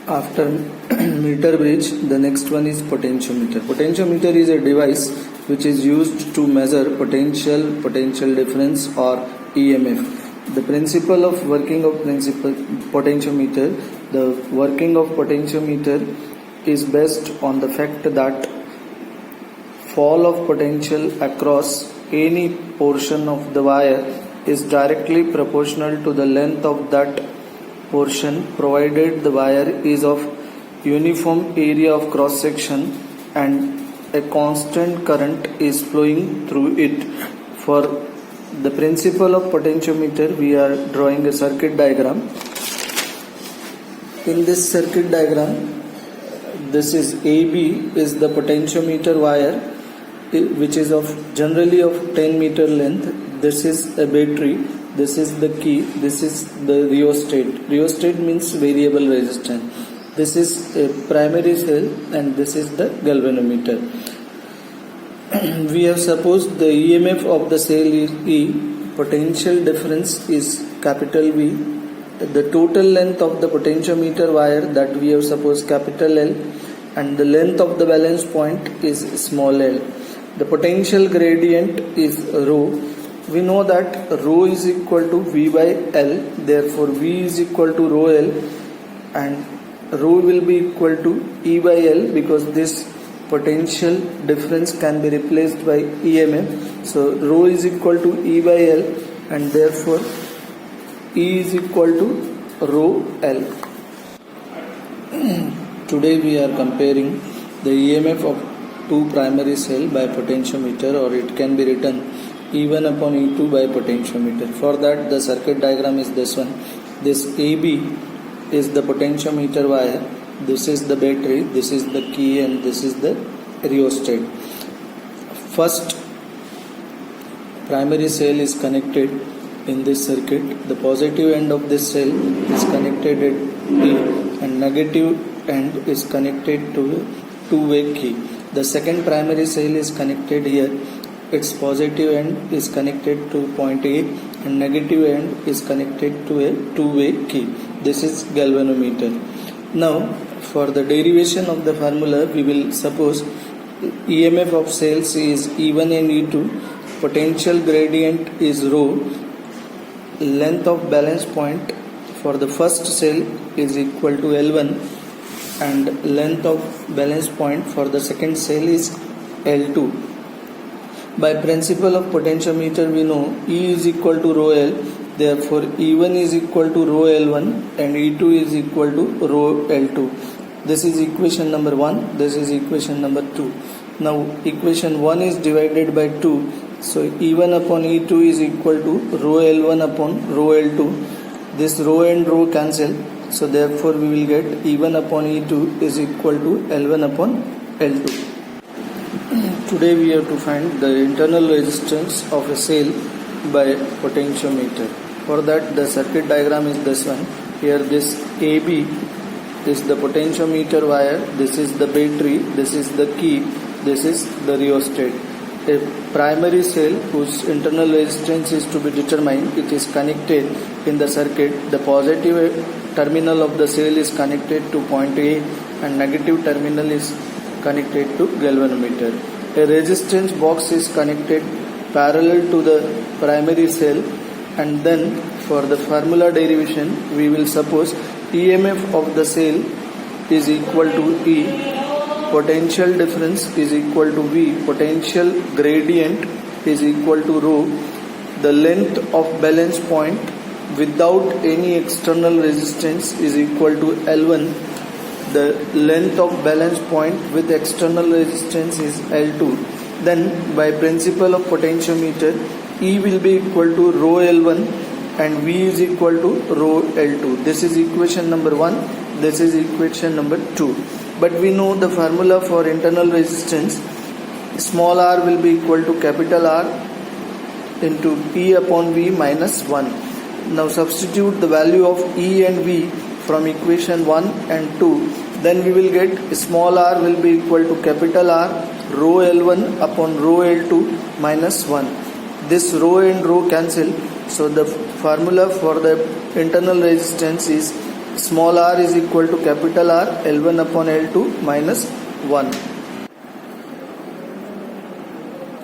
After meter bridge, the next one is potentiometer. Potentiometer is a device which is used to measure potential difference or EMF. The principle of working of potentiometer, the working of potentiometer is based on the fact that fall of potential across any portion of the wire is directly proportional to the length of that portion, provided the wire is of uniform area of cross section and a constant current is flowing through it. For the principle of potentiometer, we are drawing a circuit diagram. In this circuit diagram, this is AB is the potentiometer wire, which is generally of 10 meter length. This is a battery, this is the key, this is the rheostat. Rheostat means variable resistance. This is a primary cell and this is the galvanometer. We have supposed the EMF of the cell is E, potential difference is capital V, the total length of the potentiometer wire that we have supposed capital L, and the length of the balance point is small l. The potential gradient is rho. We know that rho is equal to V by L, therefore V is equal to rho L, and rho will be equal to E by L because this potential difference can be replaced by EMF. So rho is equal to E by L, and therefore E is equal to rho L. Today we are comparing the EMF of two primary cell by potentiometer, or it can be written E1 upon E2 by potentiometer. For that, the circuit diagram is this one. This AB is the potentiometer wire, this is the battery, this is the key, and this is the rheostat. First primary cell is connected in this circuit. The positive end of this cell is connected at P and negative end is connected to a two-way key. The second primary cell is connected here. Its positive end is connected to point A and negative end is connected to a two-way key. This is galvanometer. Now, for the derivation of the formula, we will suppose EMF of cells is E1 and E2, potential gradient is rho, length of balance point for the first cell is equal to L1, and length of balance point for the second cell is L2. By principle of potentiometer, we know E is equal to rho L, therefore E1 is equal to rho L1 and E2 is equal to rho L2. This is equation number 1, this is equation number 2. Now equation 1 is divided by 2, so E1 upon E2 is equal to rho L1 upon rho L2. This rho and rho cancel, so therefore we will get E1 upon E2 is equal to L1 upon L2. Today we have to find the internal resistance of a cell by potentiometer. For that, the circuit diagram is this one. Here this AB is the potentiometer wire, this is the battery, this is the key, this is the rheostat. A primary cell whose internal resistance is to be determined, it is connected in the circuit. The positive terminal of the cell is connected to point A and negative terminal is connected to galvanometer. A resistance box is connected parallel to the primary cell, and then for the formula derivation we will suppose EMF of the cell is equal to E, potential difference is equal to V, potential gradient is equal to rho, the length of balance point without any external resistance is equal to L1, the length of balance point with external resistance is L2. Then by principle of potentiometer, E will be equal to rho L1 and V is equal to rho L2. This is equation number 1, this is equation number 2. But we know the formula for internal resistance, small r will be equal to capital R into P upon V minus 1. Now substitute the value of E and V from equation 1 and 2, then we will get small r will be equal to capital R rho L1 upon rho L2 minus 1. This rho and rho cancel, so the formula for the internal resistance is small r is equal to capital R L1 upon L2 minus 1.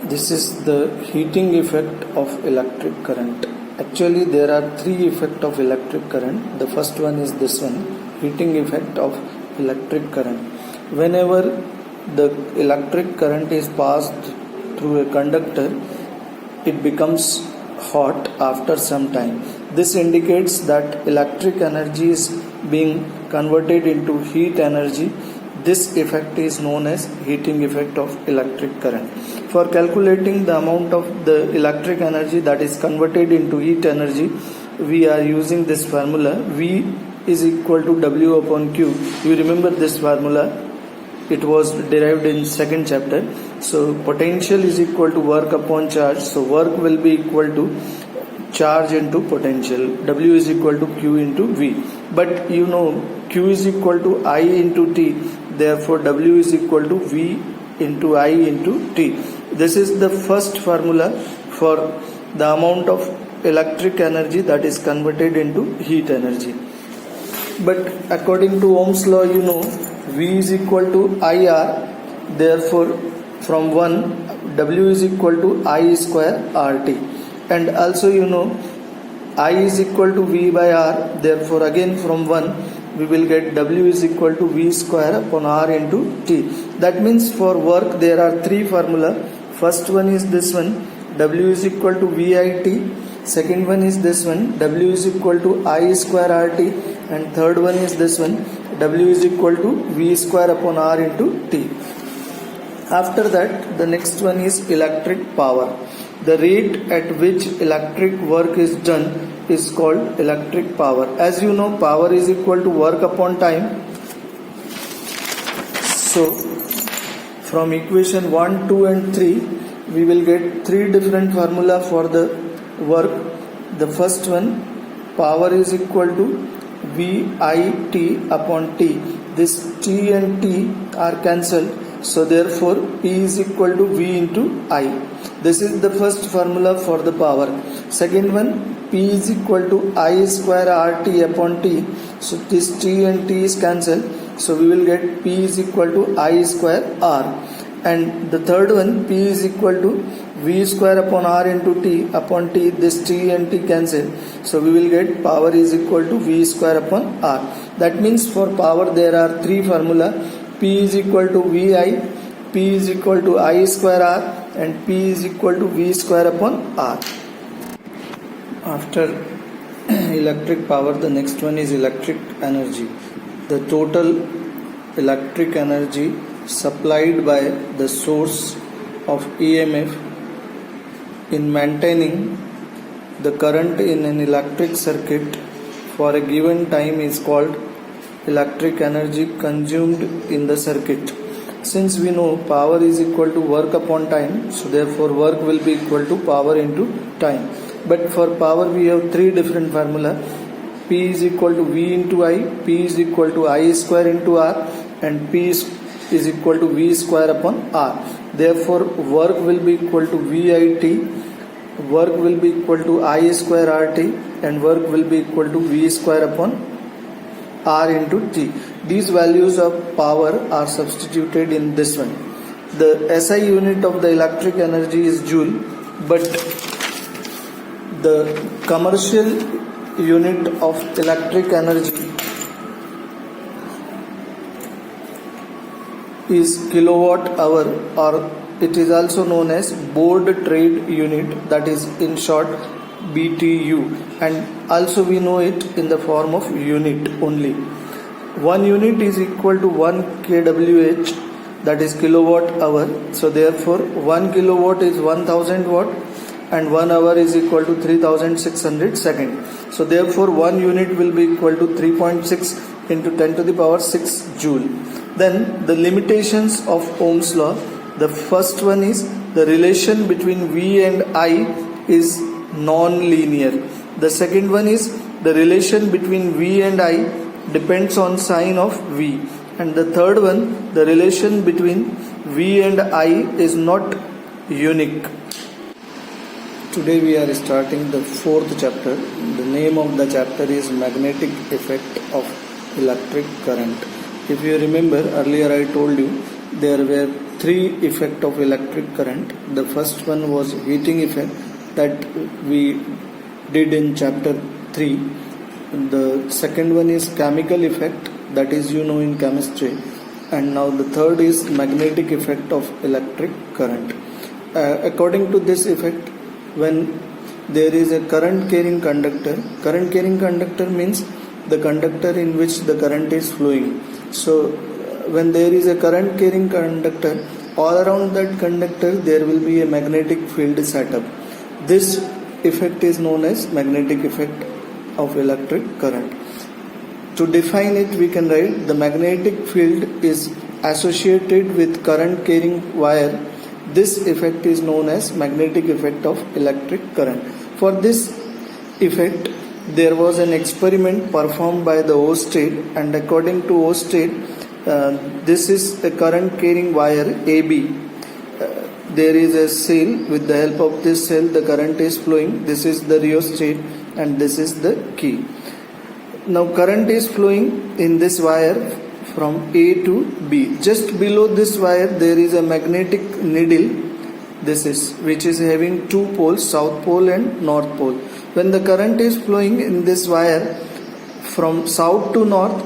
This is the heating effect of electric current. Actually there are three effects of electric current. The first one is this one, heating effect of electric current. Whenever the electric current is passed through a conductor, it becomes hot after some time. This indicates that electric energy is being converted into heat energy. This effect is known as heating effect of electric current. For calculating the amount of the electric energy that is converted into heat energy, we are using this formula. V is equal to W upon Q. You remember this formula? It was derived in second chapter. So potential is equal to work upon charge. So work will be equal to charge into potential. W is equal to Q into V. But you know Q is equal to I into T. Therefore W is equal to V into I into T. This is the first formula for the amount of electric energy that is converted into heat energy. But according to Ohm's law, you know V is equal to IR. Therefore from 1 W is equal to I square RT. And also you know I is equal to V by R. Therefore again from 1 we will get W is equal to V square upon R into T. That means for work there are three formula. First one is this one, W is equal to VIT. Second one is this one, W is equal to I square RT. And third one is this one, W is equal to V square upon R into T. After that, the next one is electric power. The rate at which electric work is done is called electric power. As you know, power is equal to work upon time. So from equation 1, 2 and 3 we will get three different formula for the work. The first one, power is equal to VIT upon T. This T and T are cancelled. So therefore P is equal to V into I. This is the first formula for the power. Second one, P is equal to I square RT upon T. So this T and T is cancelled. So we will get P is equal to I square R. And the third one, P is equal to V square upon R into T upon T. This T and T cancel. So we will get power is equal to V square upon R. That means for power there are three formula. P is equal to VI, P is equal to I square R, and P is equal to V square upon R. After electric power, the next one is electric energy. The total electric energy supplied by the source of EMF in maintaining the current in an electric circuit for a given time is called electric energy consumed in the circuit. Since we know power is equal to work upon time, so therefore work will be equal to power into time. But for power we have three different formula. P is equal to V into I, P is equal to I square into R, and P is equal to V square upon R. Therefore work will be equal to VIT, work will be equal to I square RT, and work will be equal to V square upon R into T. These values of power are substituted in this one. The SI unit of the electric energy is joule, but the commercial unit of electric energy is kilowatt hour, or it is also known as board trade unit, that is in short BTU, and also we know it in the form of unit only. 1 unit is equal to 1 kWh, that is kilowatt hour. So therefore 1 kilowatt is 1000 watt and 1 hour is equal to 3600 second. So therefore 1 unit will be equal to 3.6 into 10 to the power 6 joule. Then the limitations of Ohm's law. The first one is the relation between V and I is non-linear. The second one is the relation between V and I depends on sign of V. And the third one, the relation between V and I is not unique. Today we are starting the fourth chapter. The name of the chapter is Magnetic Effect of electric current. If you remember, earlier I told you there were three effects of electric current. The first one was heating effect that we did in chapter 3. The second one is chemical effect, that is in chemistry. And now the third is magnetic effect of electric current. According to this effect, when there is a current carrying conductor means the conductor in which the current is flowing. So when there is a current carrying conductor, all around that conductor there will be a magnetic field set up. This effect is known as magnetic effect of electric current. To define it, we can write the magnetic field is associated with current carrying wire. This effect is known as magnetic effect of electric current. For this effect, there was an experiment performed by the Oersted, and according to Oersted, this is a current carrying wire AB. There is a cell. With the help of this cell, the current is flowing. This is the rheostat and this is the key. Now current is flowing in this wire from A to B. Just below this wire there is a magnetic needle, which is having two poles, south pole and north pole. When the current is flowing in this wire from south to north,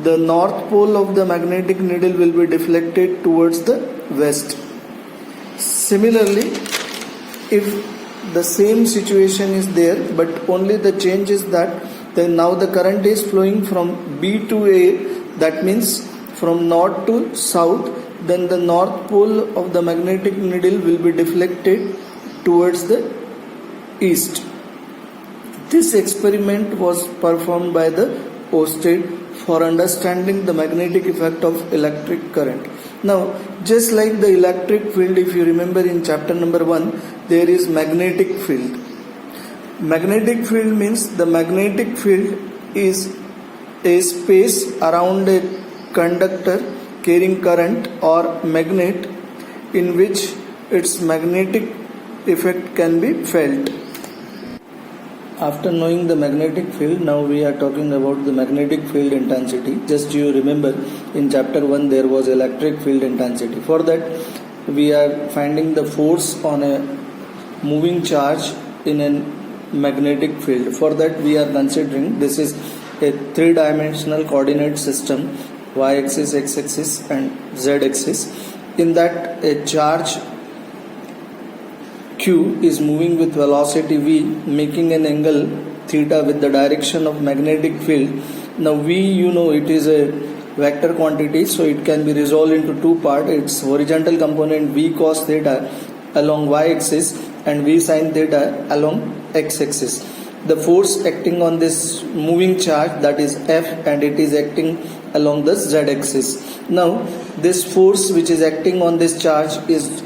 the north pole of the magnetic needle will be deflected towards the west. Similarly, if the same situation is there, but only the change is that now the current is flowing from B to A, that means from north to south, then the north pole of the magnetic needle will be deflected towards the east. This experiment was performed by the Oersted for understanding the magnetic effect of electric current. Now, just like the electric field, if you remember in chapter number 1, there is magnetic field. Magnetic field means the magnetic field is a space around a conductor carrying current or magnet in which its magnetic effect can be felt. After knowing the magnetic field, now we are talking about the magnetic field intensity. Just you remember in chapter 1 there was electric field intensity. For that we are finding the force on a moving charge in a magnetic field. For that we are considering this is a three-dimensional coordinate system, y-axis, x-axis and z-axis. In that a charge Q is moving with velocity v, making an angle theta with the direction of magnetic field. Now v, it is a vector quantity, so it can be resolved into two parts. Its horizontal component v cos theta along y-axis and v sin theta along x-axis. The force acting on this moving charge, that is F, and it is acting along the z-axis. Now this force which is acting on this charge is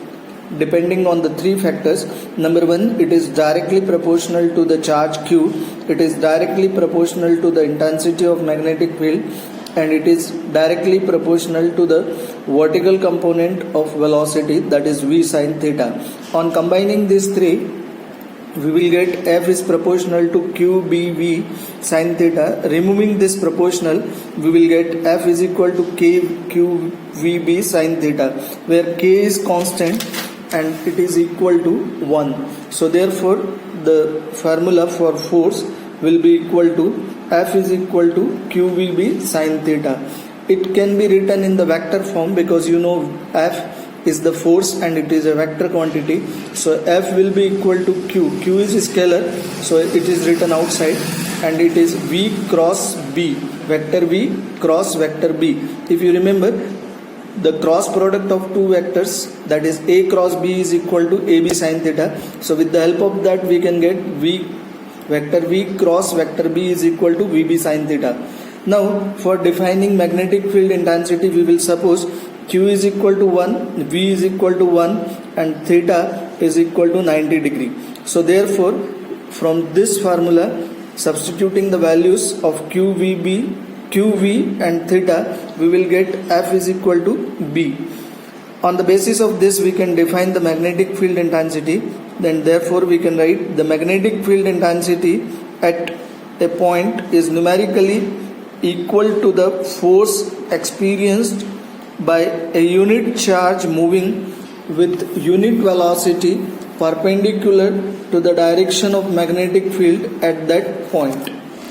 depending on the three factors. Number one, it is directly proportional to the charge Q, it is directly proportional to the intensity of magnetic field, and it is directly proportional to the vertical component of velocity, that is v sin theta. On combining these three, we will get F is proportional to QBV sin theta. Removing this proportional, we will get F is equal to KQVB sin theta, where K is constant and it is equal to 1. So therefore the formula for force will be equal to F is equal to QVB sin theta. It can be written in the vector form because F is the force and it is a vector quantity. So F will be equal to Q. Q is a scalar, so it is written outside, and it is V cross B, vector V cross vector B. If you remember, the cross product of two vectors, that is A cross B, is equal to AB sin theta. So with the help of that we can get vector V cross vector B is equal to VB sin theta. Now for defining magnetic field intensity, we will suppose Q is equal to 1, V is equal to 1 and theta is equal to 90 degree. So therefore from this formula, substituting the values of QV and theta, we will get F is equal to B. On the basis of this we can define the magnetic field intensity. Then therefore we can write the magnetic field intensity at a point is numerically equal to the force experienced by a unit charge moving with unit velocity perpendicular to the direction of magnetic field at that point.